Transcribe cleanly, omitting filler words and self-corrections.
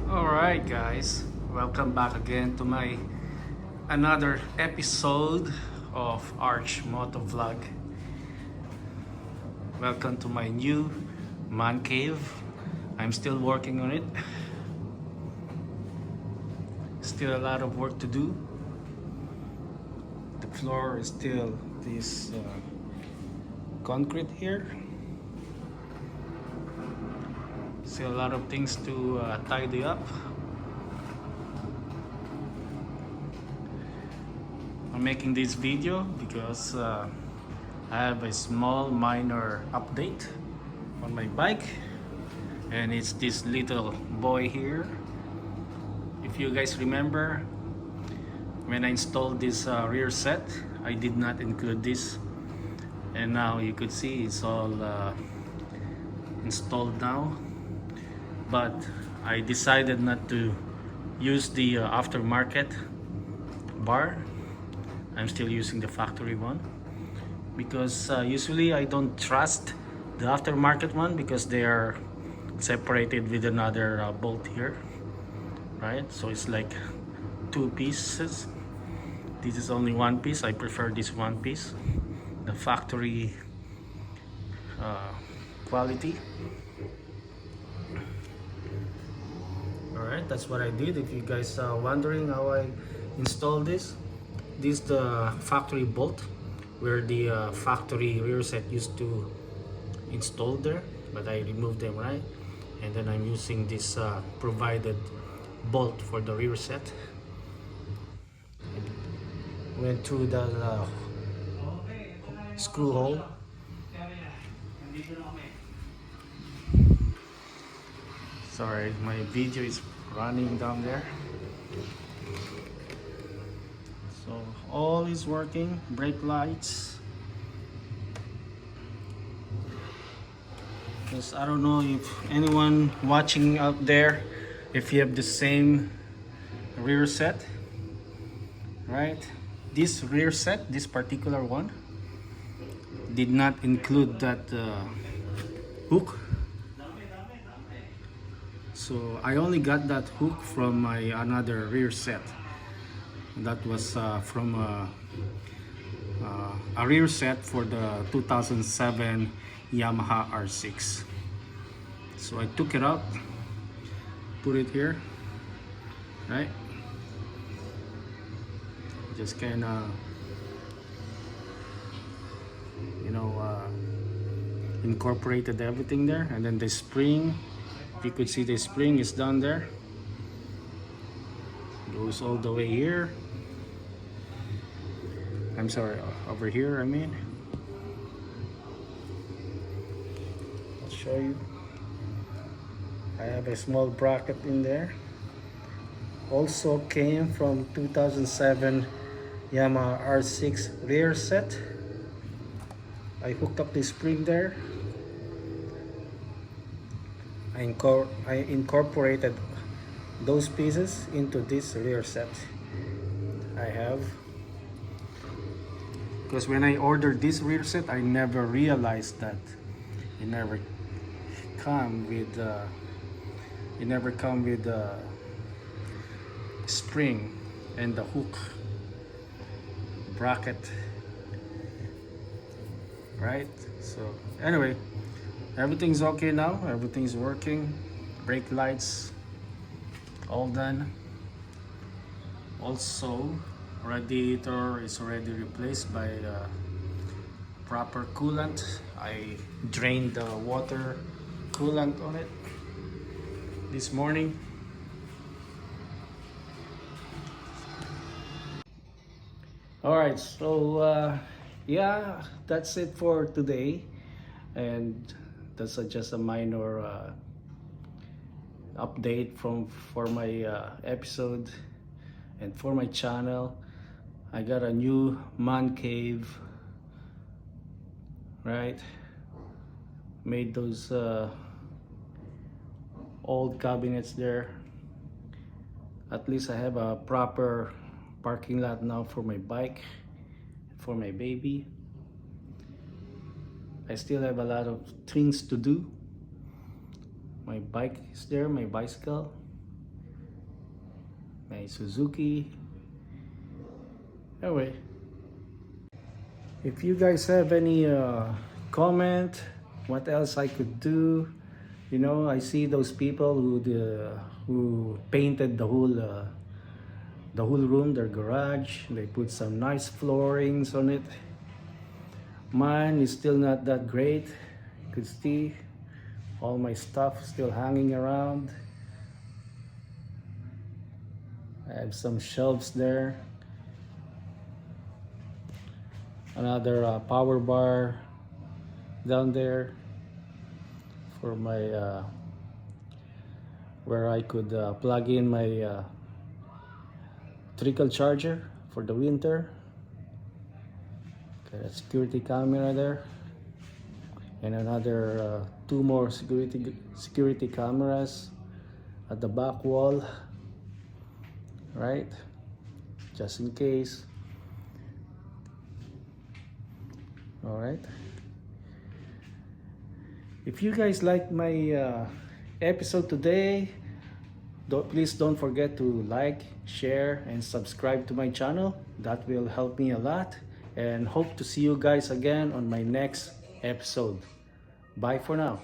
Alright guys, welcome back again to my another episode of Arch MotoVlog. Welcome to my new man cave. I'm still working on it. Still a lot of work to do. The floor is still this concrete here. Still a lot of things to tidy up. I'm making this video because I have a small minor update on my bike, and it's this little boy here. If you guys remember, when I installed this rear set, I did not include this, and now you could see it's all installed now. But I decided not to use the aftermarket bar. I'm still using the factory one because usually I don't trust the aftermarket one because they are separated with another bolt here, right? So it's like two pieces. This is only one piece. I prefer this one piece, the factory quality. Alright, that's what I did. If you guys are wondering how I installed this is the factory bolt where the factory rear set used to install there, but I removed them, right? And then I'm using this provided bolt for the rear set. Went through the screw hole. Sorry, my video is running down there. So all is working, brake lights. Because I don't know if anyone watching out there, if you have the same rear set, right? This rear set, this particular one, did not include that hook. So I only got that hook from my another rear set. That was from a rear set for the 2007 Yamaha R6. So I took it out, put it here, right? Just kind of, incorporated everything there, and then the spring. If you could see, the spring is down there, goes all the way here. I'm sorry, over here I mean. I'll show you. I have a small bracket in there. Also came from 2007 Yamaha R6 rear set. I hooked up the spring there. I incorporated those pieces into this rear set I have, because when I ordered this rear set, I never realized that it never come with the spring and the hook bracket, right? So anyway, everything's okay now. Everything's working. Brake lights all done. Also, radiator is already replaced by proper coolant. I drained the water coolant on it this morning. Alright, so yeah, that's it for today, and that's just a minor update for my episode and for my channel. I got a new man cave, right? Made those old cabinets there. At least I have a proper parking lot now for my bike, for my baby. I still have a lot of things to do. My bike is there, my bicycle. my Suzuki. Anyway, if you guys have any comment, what else I could do, you know, I see those people who painted the whole room, their garage. They put some nice floorings on it. Mine is still not that great. You could see all my stuff still hanging around. I have some shelves there. Another power bar down there for my where I could plug in my trickle charger for the winter. Got a security camera there, and another two more security cameras at the back wall, right? Just in case. All right. If you guys like my episode today, please don't forget to like, share, and subscribe to my channel. That will help me a lot. And hope to see you guys again on my next episode. Bye for now.